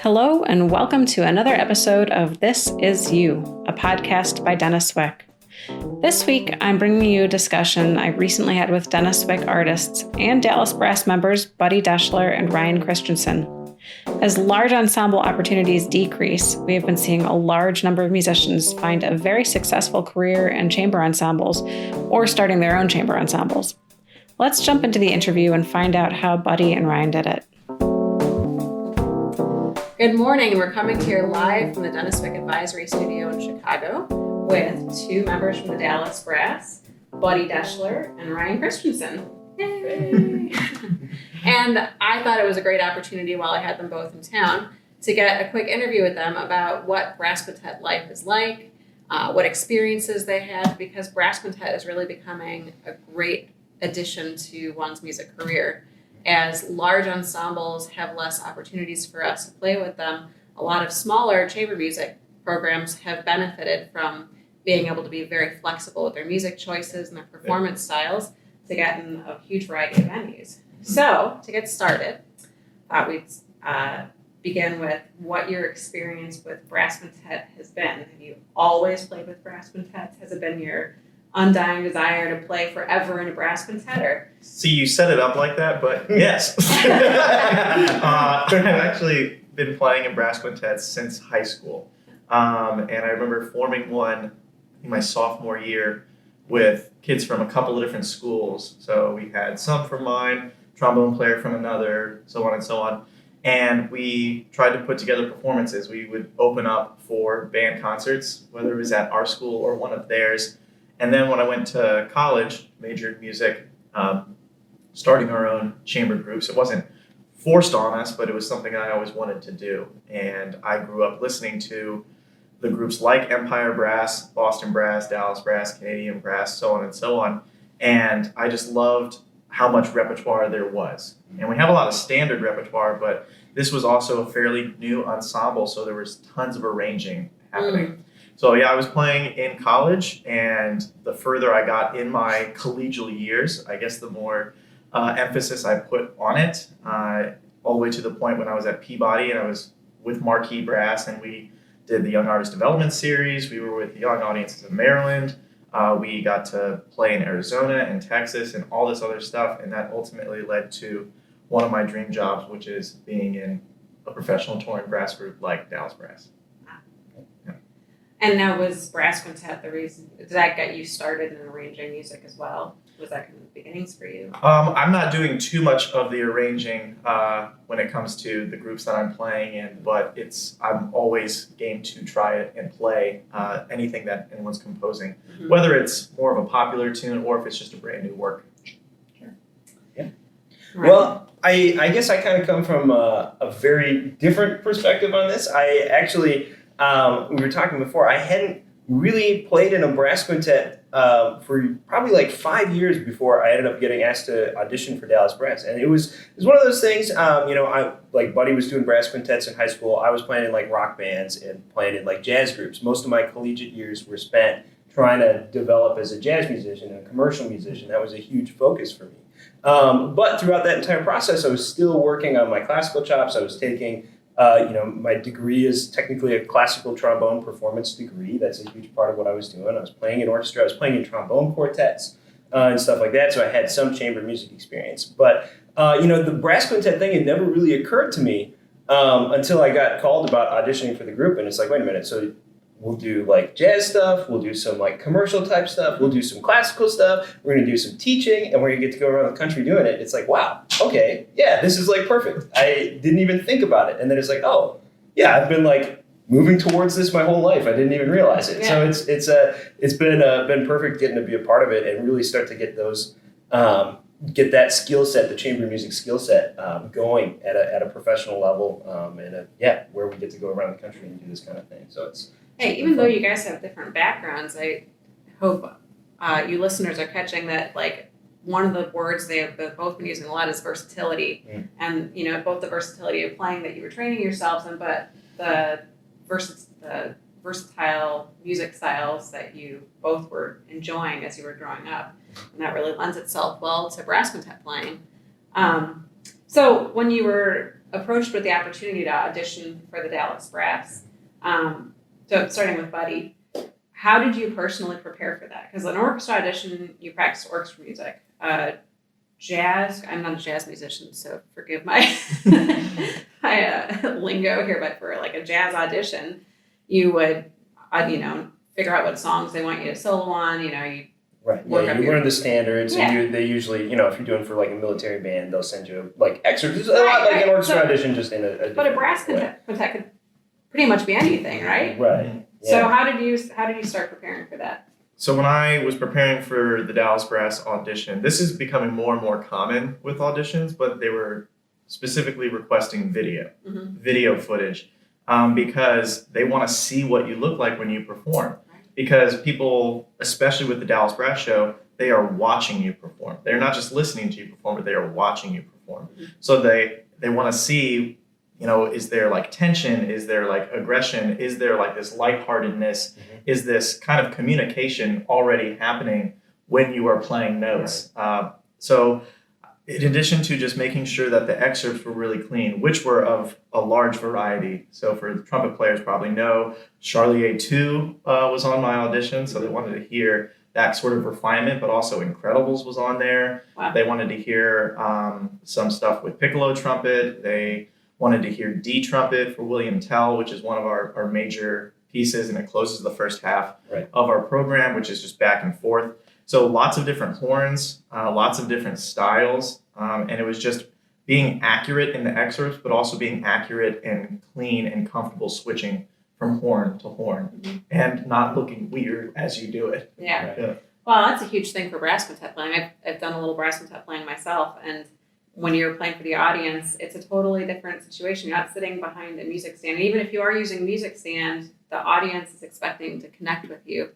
Hello, and welcome to another episode of This Is You, a podcast by Denis Wick. This week, I'm bringing you a discussion I recently had with Denis Wick artists and Dallas Brass members Buddy Deshler and Ryan Christianson. As large ensemble opportunities decrease, we have been seeing a large number of musicians find a very successful career in chamber ensembles or starting their own chamber ensembles. Let's jump into the interview and find out how Buddy and Ryan did it. Good morning, and we're coming here live from the Denis Wick Advisory Studio in Chicago with two members from the Dallas Brass, Buddy Deshler and Ryan Christianson. Yay! And I thought it was a great opportunity while I had them both in town to get a quick interview with them about what Brass Quintet life is like, what experiences they had, because Brass Quintet is really becoming a great addition to one's music career. As large ensembles have less opportunities for us to play with them, a lot of smaller chamber music programs have benefited from being able to be very flexible with their music choices and their performance styles to get in a huge variety of venues. So, to get started, I thought we'd begin with what your experience with Brass Quintet has been. Have you always played with Brass Quintets? Has it been your undying desire to play forever in a brass quintet? Or? See, you set it up like that, but yes. I've actually been playing in brass quintets since high school. And I remember forming one in my sophomore year with kids from a couple of different schools. So we had some from mine, trombone player from another, so on and so on. And we tried to put together performances. We would open up for band concerts, whether it was at our school or one of theirs. And then when I went to college, majored in music, starting our own chamber groups. It wasn't forced on us, but it was something I always wanted to do. And I grew up listening to the groups like Empire Brass, Boston Brass, Dallas Brass, Canadian Brass, so on and so on. And I just loved how much repertoire there was. And we have a lot of standard repertoire, but this was also a fairly new ensemble, so there was tons of arranging happening. So yeah, I was playing in college, and the further I got in my collegial years, I guess the more emphasis I put on it, all the way to the point when I was at Peabody and I was with Marquee Brass, and we did the Young Artist Development Series. We were with the Young Audiences of Maryland. We got to play in Arizona and Texas and all this other stuff, and that ultimately led to one of my dream jobs, which is being in a professional touring brass group like Dallas Brass. And now, was Brass Quintet the reason, did that get you started in arranging music as well? Was that kind of the beginnings for you? I'm not doing too much of the arranging when it comes to the groups that I'm playing in, but I'm always game to try it and play anything that anyone's composing, whether it's more of a popular tune or if it's just a brand new work. Sure. Yeah. Right. Well, I guess I kind of come from a very different perspective on this. I actually... we were talking before, I hadn't really played in a brass quintet for probably like 5 years before I ended up getting asked to audition for Dallas Brass. And it was one of those things, I like Buddy was doing brass quintets in high school. I was playing in like rock bands and playing in like jazz groups. Most of my collegiate years were spent trying to develop as a jazz musician and a commercial musician. That was a huge focus for me. But throughout that entire process, I was still working on my classical chops. I was taking my degree is technically a classical trombone performance degree. That's a huge part of what I was doing. I was playing in orchestra. I was playing in trombone quartets and stuff like that. So I had some chamber music experience. But, the brass quintet thing, it never really occurred to me until I got called about auditioning for the group. And it's like, wait a minute. So we'll do like jazz stuff. We'll do some like commercial type stuff. We'll do some classical stuff. We're going to do some teaching, and we're going to get to go around the country doing it. It's like, wow, okay, yeah, this is like perfect. I didn't even think about it. And then it's like, oh, yeah, I've been like moving towards this my whole life. I didn't even realize it. Yeah. So it's been perfect getting to be a part of it and really start to get those get that skill set, the chamber music skill set, going at a professional level, where we get to go around the country and do this kind of thing. So it's Hey, even though you guys have different backgrounds, I hope you listeners are catching that, like, one of the words they've both been using a lot is versatility. And, both the versatility of playing that you were training yourselves in, but the versatile music styles that you both were enjoying as you were growing up. And that really lends itself well to brass quintet playing. So when you were approached with the opportunity to audition for the Dallas Brass. So starting with Buddy, how did you personally prepare for that? Because an orchestra audition, you practice orchestra music. Jazz, I'm not a jazz musician, so forgive my lingo here, but for like a jazz audition, you would, figure out what songs they want you to solo on, you Right. Yeah, you learn the standards, and they usually, if you're doing for like a military band, they'll send you like excerpts, a lot like an orchestra audition, just in a but a brass quintet could pretty much be anything, right? Right. Yeah. So how did you start preparing for that? So when I was preparing for the Dallas Brass audition, this is becoming more and more common with auditions, but they were specifically requesting video footage, because they want to see what you look like when you perform. Because people, especially with the Dallas Brass show, they are watching you perform. They're not just listening to you perform, but they are watching you perform. So they want to see, is there like tension? Is there like aggression? Is there like this lightheartedness? Is this kind of communication already happening when you are playing notes? So in addition to just making sure that the excerpts were really clean, which were of a large variety. So for the trumpet players probably know, Charlier 2 was on my audition, so they wanted to hear that sort of refinement, but also Incredibles was on there. Wow. They wanted to hear some stuff with piccolo trumpet. They wanted to hear D trumpet for William Tell, which is one of our major pieces, and it closes the first half of our program, which is just back and forth. So lots of different horns, lots of different styles, and it was just being accurate in the excerpts, but also being accurate and clean and comfortable switching from horn to horn and not looking weird as you do it. Yeah. Well, that's a huge thing for brass quintet playing. I've done a little brass quintet playing myself, and when you're playing for the audience, it's a totally different situation. You're not sitting behind a music stand. And even if you are using music stand, the audience is expecting to connect with you.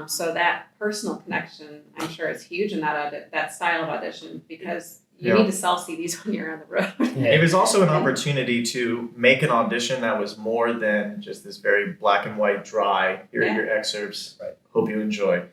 So that personal connection, I'm sure, is huge in that style of audition, because you need to sell CDs when you're on the road. It was also an opportunity to make an audition that was more than just this very black and white dry, here are your excerpts, hope you enjoy.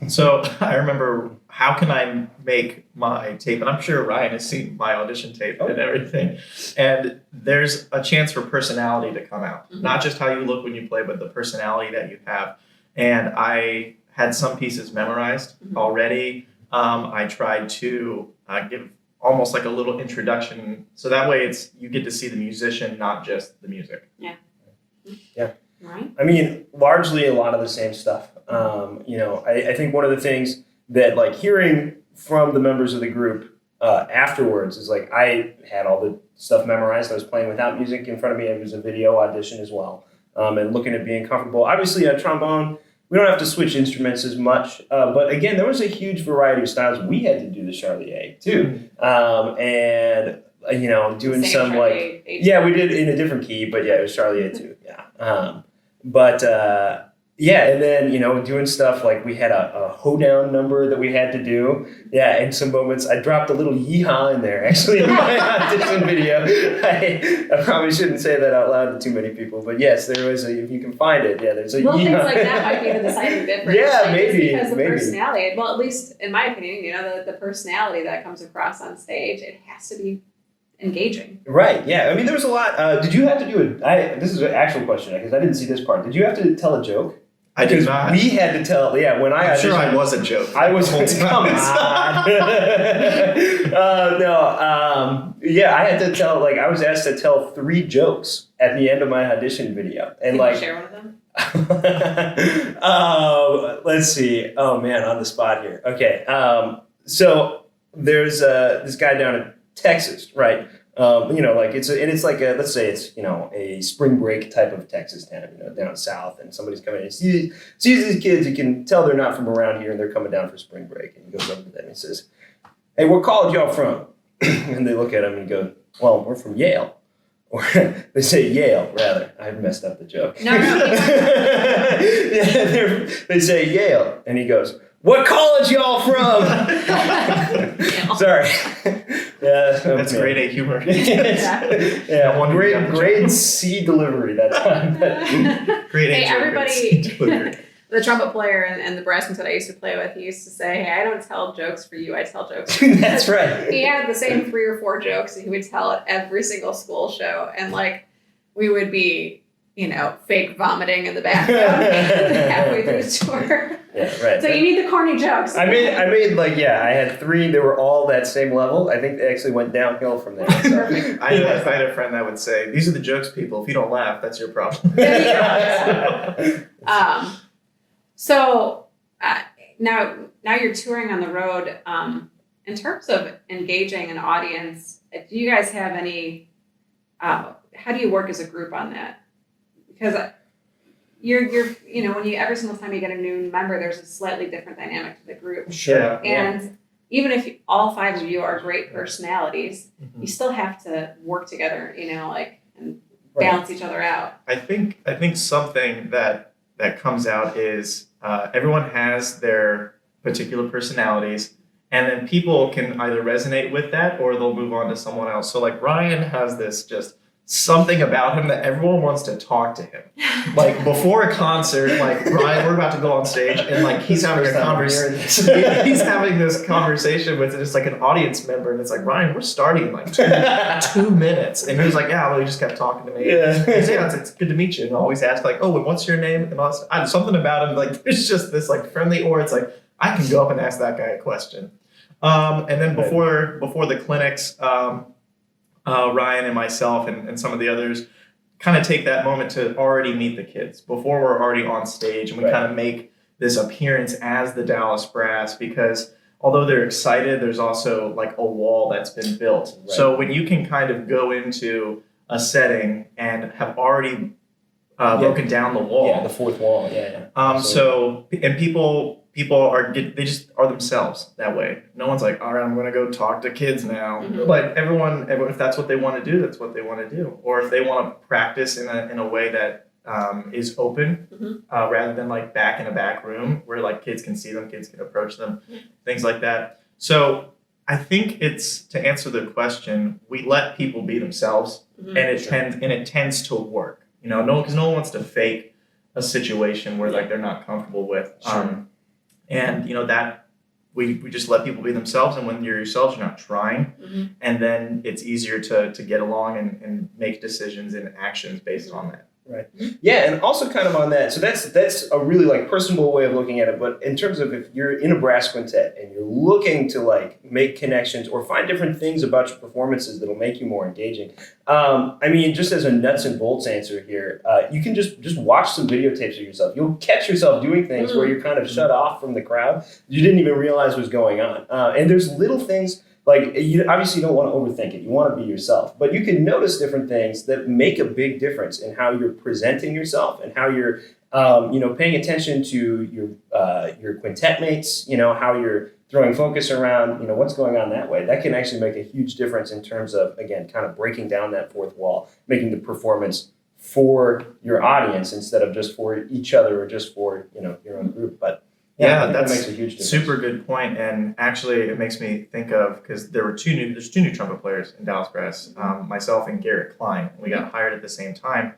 So I remember, how can I make my tape? And I'm sure Ryan has seen my audition tape and everything. And there's a chance for personality to come out. Not just how you look when you play, but the personality that you have. And I had some pieces memorized already. I tried to give almost like a little introduction. So that way you get to see the musician, not just the music. Yeah. Right. I mean, largely a lot of the same stuff. I think one of the things that, like, hearing from the members of the group afterwards is, like, I had all the stuff memorized. I was playing without music in front of me. It was a video audition as well, and looking at being comfortable. Obviously, a trombone, we don't have to switch instruments as much. But again, there was a huge variety of styles. We had to do the Charlier too, and doing some like we did in a different key, but it was Charlier too. And then, doing stuff like we had a hoedown number that we had to do. Yeah, in some moments I dropped a little yeehaw in there, actually, in my audition video. I probably shouldn't say that out loud to too many people, but yes, there was if you can find it, there's a little yeehaw. Things like that might be the deciding difference. Yeah, maybe. Because the personality, well, at least in my opinion, the personality that comes across on stage, it has to be engaging. Right, yeah. I mean, there was a lot. Did you have to do this is an actual question, because I didn't see this part. Did you have to tell a joke? I did not. We had to tell, when I'm sure I was a joke. I was, come on. I had to tell, I was asked to tell 3 jokes at the end of my audition video. And Can you share one of them? Let's see. Oh man, on the spot here. Okay. So there's this guy down in Texas, right? It's like let's say it's a spring break type of Texas town, down south, and somebody's coming in and sees these kids. You can tell they're not from around here, and they're coming down for spring break. And he goes over to them and says, "Hey, what college y'all from?" And they look at him and go, "Well, we're from Yale." Or they say Yale, rather. I messed up the joke. No. They say Yale, and he goes, "What college y'all from?" Sorry. That's grade A humor. Grade C delivery that time. Grade A everybody. the trumpet player and the brass quintet I used to play with, he used to say, "Hey, I don't tell jokes for you, I tell jokes for you." That's right. He had the same 3 or 4 jokes, and he would tell at every single school show, and like we would be, fake vomiting in the background halfway through the tour. Yeah, right. So you need the corny jokes. I made I had 3. They were all that same level. I think they actually went downhill from there. So. I had a friend that would say, "These are the jokes, people. If you don't laugh, that's your problem." So now you're touring on the road. In terms of engaging an audience, do you guys have any? How do you work as a group on that? Because you're when every single time you get a new member, there's a slightly different dynamic to the group. Sure. And even if all 5 of you are great personalities, you still have to work together, and balance each other out. I think something that comes out is everyone has their particular personalities, and then people can either resonate with that or they'll move on to someone else. So like Ryan has this just something about him that everyone wants to talk to him. Like before a concert, like Ryan, we're about to go on stage, and like he's having a conversation. He's having this conversation with just like an audience member, and it's like, "Ryan, we're starting in like 2 minutes," and he's like, "Yeah, well, he just kept talking to me." Yeah. It's good to meet you, and always ask like, "Oh, and what's your name?" And something about him, like there's just this like friendly, or it's like I can go up and ask that guy a question. And then before the clinics. Ryan and myself and some of the others kind of take that moment to already meet the kids before we're already on stage, and we kind of make this appearance as the Dallas Brass, because although they're excited, there's also like a wall that's been built. Right. So when you can kind of go into a setting and have already broken down the wall. Yeah, the 4th wall. Yeah. So and people they just are themselves that way. No one's like, "All right, I'm going to go talk to kids now." Mm-hmm. Like everyone, if that's what they want to do, that's what they want to do. Or if they want to practice in a way that is open, rather than like back in a back room where like kids can see them, kids can approach them, things like that. So I think it's, to answer the question, we let people be themselves, and it tends to work. Because no one wants to fake a situation where like they're not comfortable with. Sure. And that we just let people be themselves, and when you're yourselves, you're not trying, and then it's easier to get along and make decisions and actions based on that. Right. Yeah, and also kind of on that. So that's a really like personable way of looking at it. But in terms of if you're in a brass quintet and you're looking to like make connections or find different things about your performances that'll make you more engaging. Just as a nuts and bolts answer here, you can just watch some videotapes of yourself. You'll catch yourself doing things where you're kind of shut off from the crowd. You didn't even realize was going on. And there's little things. Like, you obviously don't want to overthink it. You want to be yourself. But you can notice different things that make a big difference in how you're presenting yourself and how you're, paying attention to your quintet mates, how you're throwing focus around, what's going on that way. That can actually make a huge difference in terms of, again, kind of breaking down that 4th wall, making the performance for your audience instead of just for each other or just for, your own group. But Yeah, that makes a huge difference. Super good point. And actually, it makes me think of, because there's 2 new trumpet players in Dallas Brass, myself and Garrett Klein. We got hired at the same time.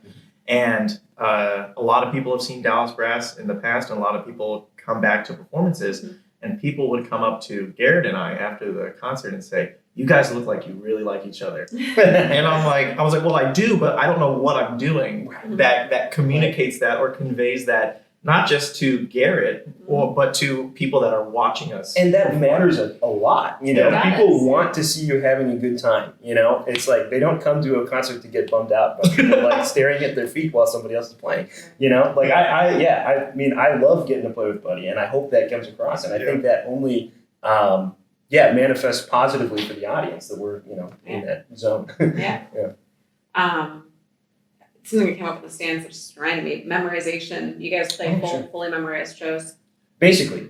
And a lot of people have seen Dallas Brass in the past, and a lot of people come back to performances, and people would come up to Garrett and I after the concert and say, "You guys look like you really like each other." And I was like, "Well, I do, but I don't know what I'm doing that communicates that or conveys that." Not just to Garrett, but to people that are watching us. And that matters a lot. People want to see you having a good time. It's like they don't come to a concert to get bummed out by people like staring at their feet while somebody else is playing. I love getting to play with Buddy, and I hope that comes across. And I think that only manifests positively for the audience that we're in that zone. Something that came up with the stands that just reminded me. Memorization. You guys play fully memorized shows? Basically,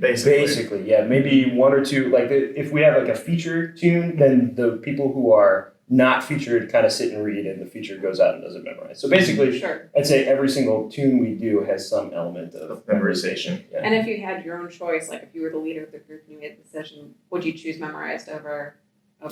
yeah. Maybe 1 or 2. Like if we have like a feature tune, then the people who are not featured kind of sit and read, and the feature goes out and does it memorize. So basically, I'd say every single tune we do has some element of memorization. Yeah. And if you had your own choice, like if you were the leader of the group and you made the decision, would you choose memorized over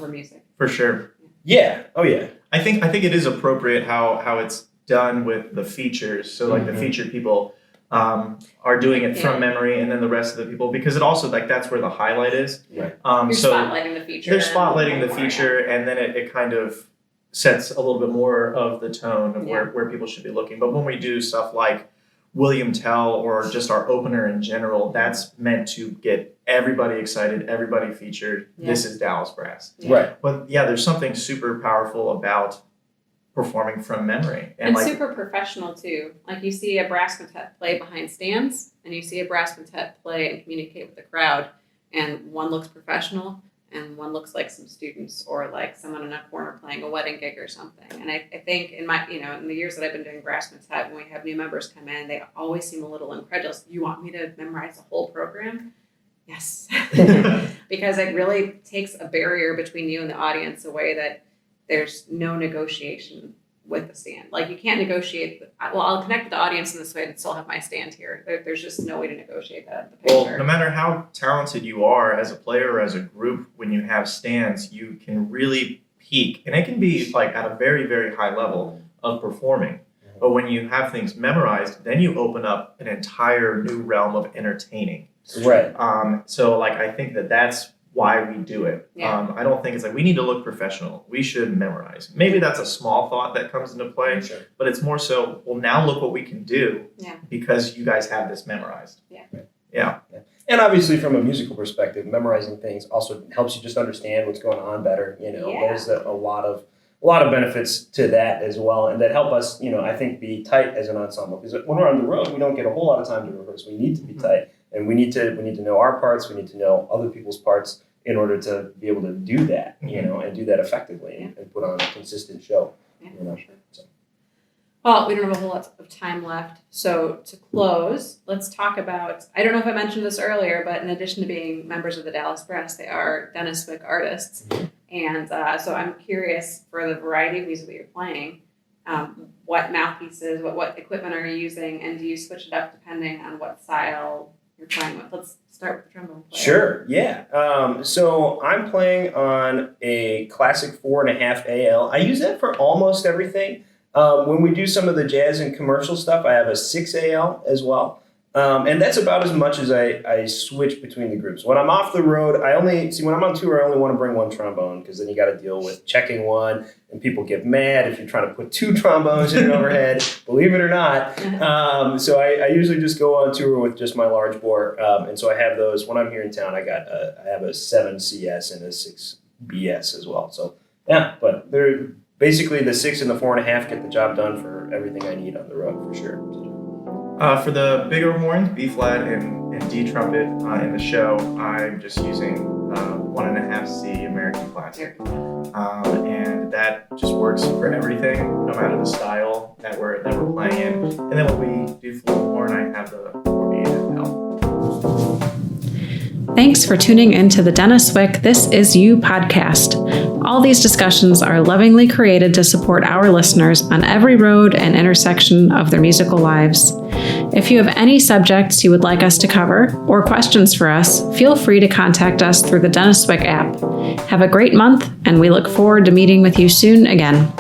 music? For sure. Yeah. Oh yeah. I think it is appropriate how it's done with the features. So like the featured people, are doing it from memory, and then the rest of the people, because it also like that's where the highlight is. Right. You're So spotlighting the feature. they're spotlighting the feature, and then it kind of sets a little bit more of the tone of where people should be looking. But when we do stuff like William Tell or just our opener in general, that's meant to get everybody excited, everybody featured. Yeah. This is Dallas Brass. Yeah. Right. But yeah, there's something super powerful about performing from memory. And like, super professional too. Like you see a brass quintet play behind stands, and you see a brass quintet play and communicate with the crowd, and one looks professional and one looks like some students or like someone in a corner playing a wedding gig or something. And I think in my, in the years that I've been doing brass quintet, when we have new members come in, they always seem a little incredulous. You want me to memorize the whole program? Yes. Because it really takes a barrier between you and the audience away that there's no negotiation with the stand. Like you can't negotiate. I'll connect with the audience in this way and still have my stand here. There's just no way to negotiate that at the picture. Well, no matter how talented you are as a player or as a group, when you have stands, you can really peak. And it can be like at a very, very high level of performing. But when you have things memorized, then you open up an entire new realm of entertaining. Right. So like I think that's why we do it. Yeah. I don't think it's like we need to look professional. We should memorize. Maybe that's a small thought that comes into play, Sure. but it's more so, well, now look what we can do because you guys have this memorized. Yeah. And obviously, from a musical perspective, memorizing things also helps you just understand what's going on better. There's a lot of benefits to that as well, and that help us, I think, be tight as an ensemble. Because when we're on the road, we don't get a whole lot of time to rehearse. We need to be tight, and we need to know our parts. We need to know other people's parts in order to be able to do that, and do that effectively and put on a consistent show. Yeah, Sure. So. Well, we don't have a whole lot of time left. So to close, let's talk about, I don't know if I mentioned this earlier, but in addition to being members of the Dallas Brass, they are Denis Wick artists. And so I'm curious, for the variety of music that you're playing, what mouthpieces, what equipment are you using, and do you switch it up depending on what style you're playing with? Let's start with the trombone player. Sure, yeah. So I'm playing on a classic 4.5 AL. I use that for almost everything. When we do some of the jazz and commercial stuff, I have a 6 AL as well. And that's about as much as I switch between the groups. When I'm off the road, when I'm on tour, I only want to bring one trombone, because then you got to deal with checking one, and people get mad if you're trying to put two trombones in an overhead, believe it or not. So I usually just go on tour with just my large bore. And so I have those. When I'm here in town, I have a 7 CS and a 6 BS as well. So yeah, but they're basically the 6 and the 4.5 get the job done for everything I need on the road, for sure. For the bigger horns, B flat and D trumpet in the show, I'm just using 1.5 C American Classic, and that just works for everything, no matter the style that we're playing in. And then when we do flugelhorn, I have the 4B FL. Thanks for tuning in to the Denis Wick This Is You podcast. All these discussions are lovingly created to support our listeners on every road and intersection of their musical lives. If you have any subjects you would like us to cover or questions for us, feel free to contact us through the Denis Wick app. Have a great month, and we look forward to meeting with you soon again.